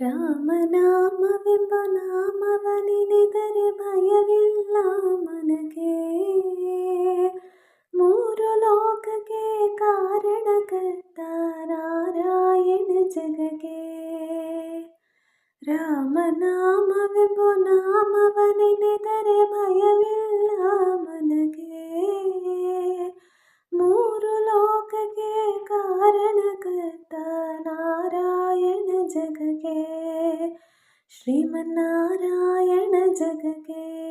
ರಾಮನಾಮವೆಂಬ ನಾಮವನೆನೆದರೆ ಭಯವಿಲ್ಲ ಮನಗೆ. ಮೂರು ಲೋಕಕ್ಕೆ ಕಾರಣಕರ್ತ ನಾರಾಯಣ ಜಗಗೆ. ರಾಮನಾಮವೆಂಬ ನಾಮವನೆನೆದರೆ ಭಯವಿಲ್ಲ ಮನಗೆ. ಮೂರು ಲೋಕಕ್ಕೆ ಕಾರಣಕರ್ತ ನಾರಾಯಣ ಜಗಗೆ. ಶ್ರೀಮನ್ನಾರಾಯಣ ಜಗಗೆ.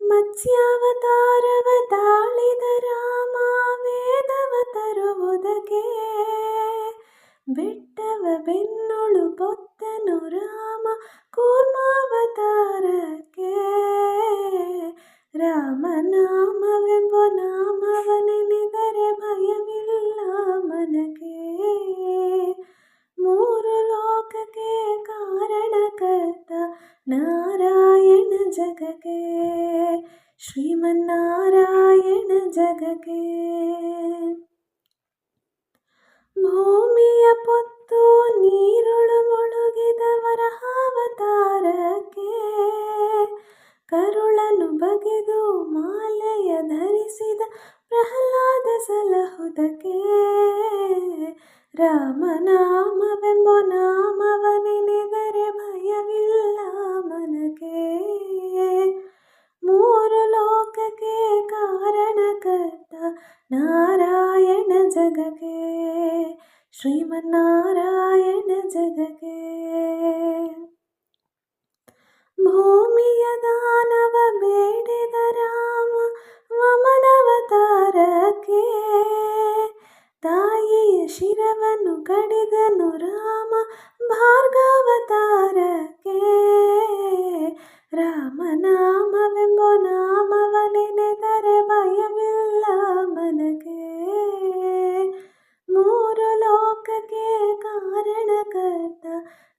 ಮತ್ಸ್ಯಾವತಾರವ ತಾಳಿದ ರಾಮ ವೇದವ ತರುವುದಕ್ಕೆ. ಬೆಟ್ಟವ ಬೆನ್ನುಳು ಪೊತ್ತನು ರಾಮ ಕೂರ್ಮಾವತಾರಕ್ಕೆ. ರಾಮನಾಮವೆಂಬ ನಾಮವನೆನೆದರೆ ಭಯವಿಲ್ಲ ಮನಗೆ. ಮೂರು ಲೋಕಕ್ಕೆ ಕಾರಣಕರ್ತ ನಾರಾಯಣ ಜಗಗೆ. ಶ್ರೀಮನ್ನಾರಾಯಣ ಜಗಗೆ. ಭೂಮಿಯ ಪೊತ್ತು ನೀರುಳು ಮುಳುಗಿದ ವರಹಾವತಾರಕ್ಕೆ. ಕರುಳನ್ನು ಬಗೆದು ಮಾಲೆಯ ಧರಿಸಿದ ಪ್ರಹ್ಲಾದ ಸಲಹುದಕ್ಕೆ. ರಾಮನಾಮವೆಂಬ ನಾಮವನೆನೆದರೆ ಭಯವಿಲ್ಲ ಮನಗೆ. ಮೂರು ಲೋಕಕ್ಕೆ ಕಾರಣಕರ್ತ ನಾರಾಯಣ ಜಗಗೆ. ಶ್ರೀಮನ್ನಾರಾಯಣ ಜಗಗೆ. ಭೂಮಿಯ ದಾನವ ಬೇಡಿದ ರಾಮ ವಮನವತಾರಕ್ಕೆ. ತಾಯಿಯ ಶಿರವನ್ನು ಕಡಿದನು ರಾಮ ಭಾರ್ಗವತಾರಕ್ಕೆ. ರಾಮನಾಮವೆಂಬ ನಾಮವನೆನೆದರೆ ಭಯವಿಲ್ಲ ಮನಗೆ. ಮೂರು ಲೋಕಕ್ಕೆ ಕಾರಣಕರ್ತ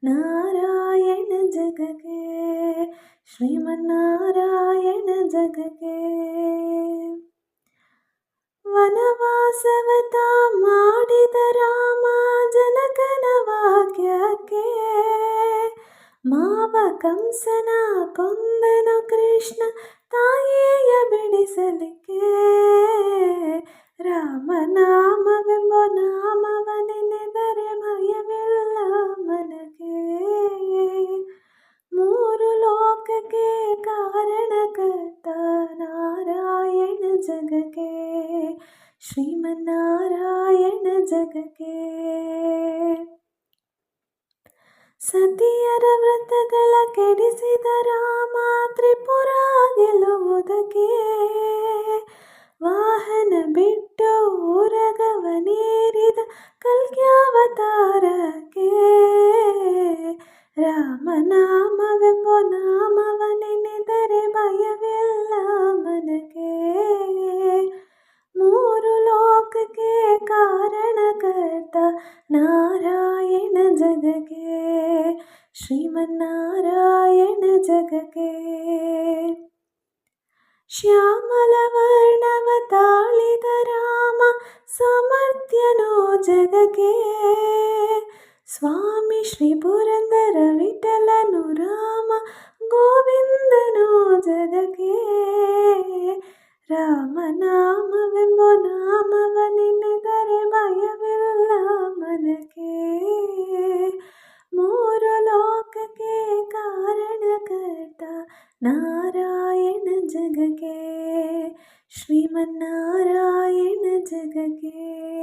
ನಾರಾಯಣ ಜಗಗೆ. ಶ್ರೀಮನ್ನಾರಾಯಣ ಜಗಗೆ. ವನವಾಸವತ ಮಾಡಿದ ರಾಮ ಜನಕನ ವಾಕ್ಯಕ್ಕೆ. ಮಾವ ಕಂಸನ ಕೊಂದನು ಕೃಷ್ಣ ತಾಯಿಯ ಬಿಡಿಸಲಿಕ್ಕೆ. ರಾಮನಾಮವೆಂಬ ನಾಮವನೆನೆದರೆ ಭಯವಿಲ್ಲ ಮನಗೆ. ಮೂರು ಲೋಕಕ್ಕೆ ಕಾರಣಕರ್ತ ನಾರಾಯಣ ಜಗಗೆ. ಶ್ರೀಮನ್ನಾರಾಯಣ ಜಗಗೆ. ಸತಿಯರ ವ್ರತಗಳ ಕೆಡಿಸಿದ ರಾಮ ತ್ರಿಪುರ ಗೆಲ್ಲುವುದಕ್ಕೆ. ವಾಹನ ಬಿಟ್ಟು ಉರಗವನೇರಿದ ಕಲ್ಕ್ಯಾವತಾರಕ್ಕೆ. ರಾಮನಾಮವೆಂಬ ನಾಮವನೆನೆದರೆ ಭಯವಿಲ್ಲ ಮನಗೆ. ಮೂರು ಲೋಕಕ್ಕೆ ಕಾರಣಕರ್ತ ನಾರಾಯಣ ಜಗಗೆ. ಶ್ರೀಮನ್ನಾರಾಯಣ ಜಗಗೆ. ಶ್ಯಾಮಲ ವರ್ಣವ ತಾಳಿದ ರಾಮ ಸಮರ್ಥ್ಯನೋ ಜಗಗೆ. ಸ್ವಾಮಿ ಶ್ರೀ ಪುರಂದರ ವಿಠಲನು ರಾಮ ಗೋವಿಂದನೋ ಜಗಗೆ. ರಾಮನಾಮವೆಂಬ ನಾಮವನೆನೆದರೆ ಭಯವಿಲ್ಲ ಮನಗೆ. ಮೂರು ಲೋಕಕ್ಕೆ ಕಾರಣಕರ್ತ ನಾರಾಯಣ ಜಗಗೆ. ಶ್ರೀಮನ್ನಾರಾಯಣ ಜಗಗೆ.